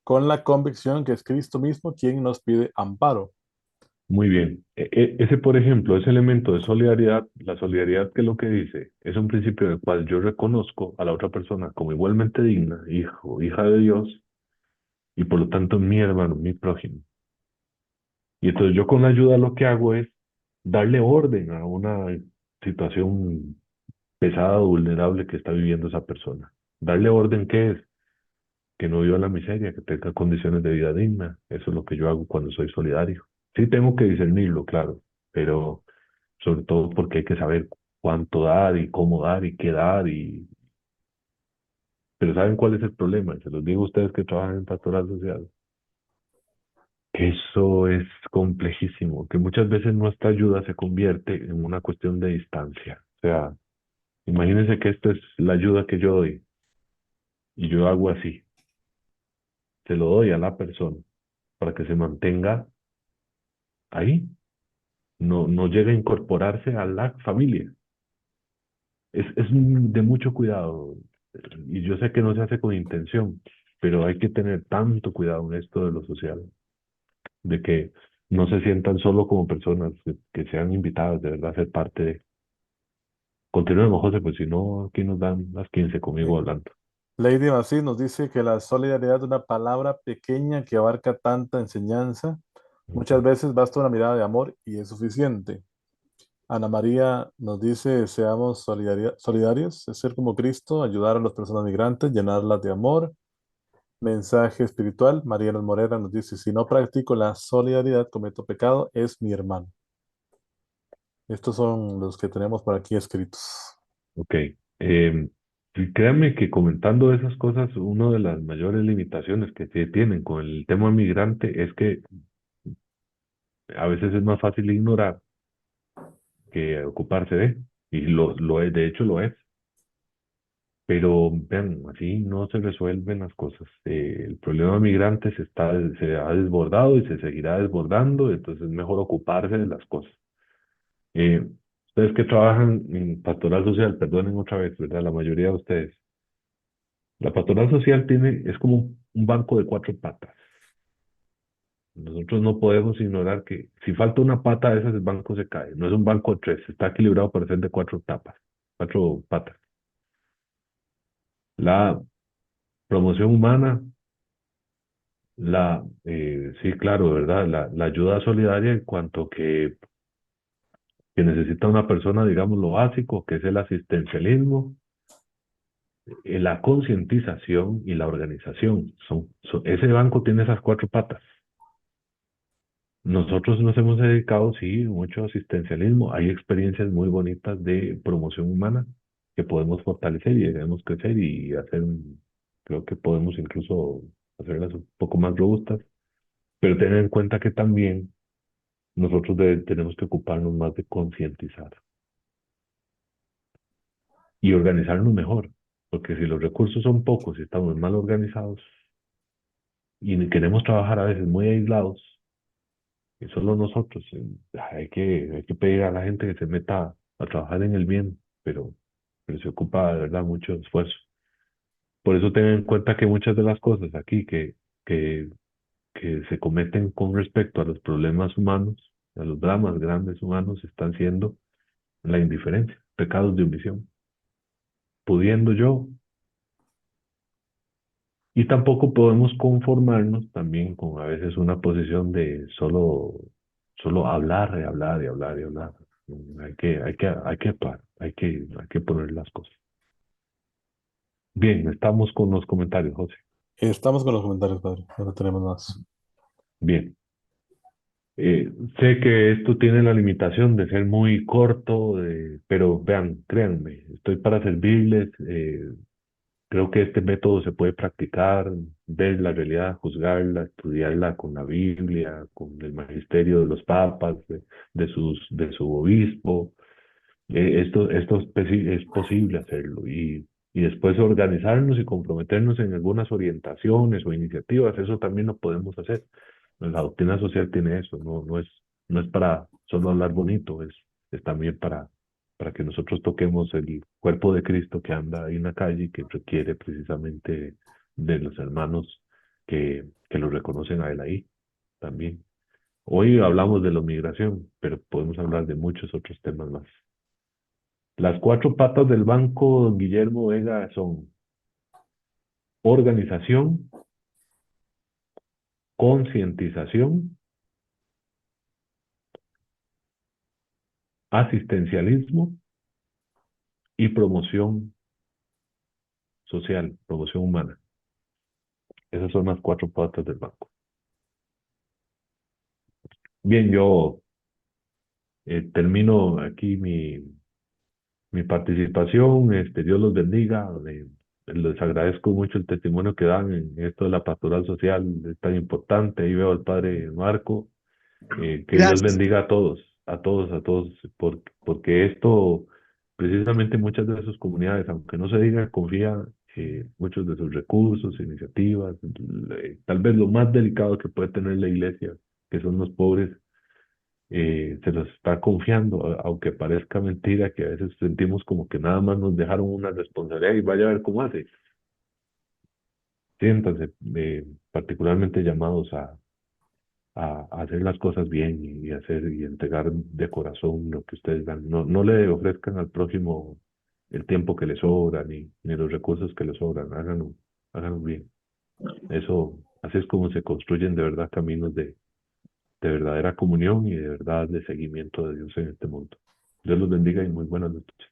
con la convicción que es Cristo mismo quien nos pide amparo. Muy bien. Ese, por ejemplo, ese elemento de solidaridad, la solidaridad que lo que dice es un principio en el cual yo reconozco a la otra persona como igualmente digna, hijo, hija de Dios, y por lo tanto mi hermano, mi prójimo. Y entonces yo con la ayuda lo que hago es darle orden a una situación pesada o vulnerable que está viviendo esa persona. Darle orden, ¿qué es? Que no viva la miseria, que tenga condiciones de vida digna. Eso es lo que yo hago cuando soy solidario. Sí tengo que discernirlo, claro, pero sobre todo porque hay que saber cuánto dar y cómo dar y qué dar pero ¿saben cuál es el problema? Y se los digo a ustedes que trabajan en pastoral social. Eso es complejísimo, que muchas veces nuestra ayuda se convierte en una cuestión de distancia. O sea, imagínense que esta es la ayuda que yo doy y yo hago así, se lo doy a la persona para que se mantenga ahí, no llegue a incorporarse a la familia. Es de mucho cuidado y yo sé que no se hace con intención, pero hay que tener tanto cuidado en esto de lo social, de que no se sientan solo como personas, que sean invitadas de verdad a ser parte de. Continuemos, José, pues si no, aquí nos dan las 15 conmigo Sí. hablando. Lady Masí nos dice que la solidaridad es una palabra pequeña que abarca tanta enseñanza. Muchas Ujú. veces basta una mirada de amor y es suficiente. Ana María nos dice, seamos solidarios, es ser como Cristo, ayudar a las personas migrantes, llenarlas de amor. Mensaje espiritual, Mariana Morera nos dice, si no practico la solidaridad, cometo pecado, es mi hermano. Estos son los que tenemos por aquí escritos. Ok. Y créanme que comentando esas cosas, una de las mayores limitaciones que se tienen con el tema migrante es que a veces es más fácil ignorar que ocuparse de, y lo es, de hecho lo es. Pero vean, así no se resuelven las cosas. El problema migrante se ha desbordado y se seguirá desbordando, entonces es mejor ocuparse de las cosas. Eh, Ustedes que trabajan en pastoral social, perdonen otra vez, ¿verdad? La mayoría de ustedes. La pastoral social es como un banco de cuatro patas. Nosotros no podemos ignorar que si falta una pata de esas, el banco se cae. No es un banco de tres, está equilibrado para ser de cuatro tapas, cuatro patas. La promoción humana, sí, claro, ¿verdad? La ayuda solidaria en cuanto que necesita una persona, digamos, lo básico, que es el asistencialismo, la concientización y la organización. Ese banco tiene esas cuatro patas. Nosotros nos hemos dedicado, sí, mucho a asistencialismo. Hay experiencias muy bonitas de promoción humana que podemos fortalecer y debemos crecer y hacer, creo que podemos incluso hacerlas un poco más robustas, pero tener en cuenta que también nosotros tenemos que ocuparnos más de concientizar y organizarnos mejor, porque si los recursos son pocos y estamos mal organizados y queremos trabajar a veces muy aislados, y solo nosotros, hay que pedir a la gente que se meta a trabajar en el bien, pero se ocupa de verdad mucho esfuerzo. Por eso tengan en cuenta que muchas de las cosas aquí que, que se cometen con respecto a los problemas humanos, a los dramas grandes humanos, están siendo la indiferencia, pecados de omisión. Pudiendo yo, y tampoco podemos conformarnos también con a veces una posición de solo hablar y hablar y hablar y hablar. Hay que actuar, hay que poner las cosas. Bien, estamos con los comentarios, José. Estamos con los comentarios, padre. No tenemos más. Bien. Sé que esto tiene la limitación de ser muy corto, pero vean, créanme, estoy para servirles. Creo que este método se puede practicar, ver la realidad, juzgarla, estudiarla con la Biblia, con el magisterio de los papas, de su obispo. Es posible hacerlo y después organizarnos y comprometernos en algunas orientaciones o iniciativas, eso también lo podemos hacer. La doctrina social tiene eso, no es para solo hablar bonito, es también para que nosotros toquemos el cuerpo de Cristo que anda ahí en la calle y que requiere precisamente de los hermanos que lo reconocen a él ahí también. Hoy hablamos de la migración, pero podemos hablar de muchos otros temas más. Las cuatro patas del banco, don Guillermo Vega, son organización, concientización, asistencialismo y promoción social, promoción humana. Esas son las cuatro patas del banco. Bien, yo termino aquí mi participación. Dios los bendiga. Les agradezco mucho el testimonio que dan en esto de la pastoral social, es tan importante. Ahí veo al padre Marco. Que Dios Gracias. bendiga a todos, a todos, a todos, porque esto, precisamente muchas de sus comunidades, aunque no se diga, confía muchos de sus recursos, iniciativas, tal vez lo más delicado que puede tener la iglesia, que son los pobres, se los está confiando, aunque parezca mentira que a veces sentimos como que nada más nos dejaron una responsabilidad y vaya a ver cómo hace. Siéntanse particularmente llamados a hacer las cosas bien y hacer y entregar de corazón lo que ustedes dan. No le ofrezcan al prójimo el tiempo que les sobra ni los recursos que les sobran. Háganlo bien. Eso, así es como se construyen de verdad caminos de verdadera comunión y de verdad de seguimiento de Dios en este mundo. Dios los bendiga y muy buenas noches.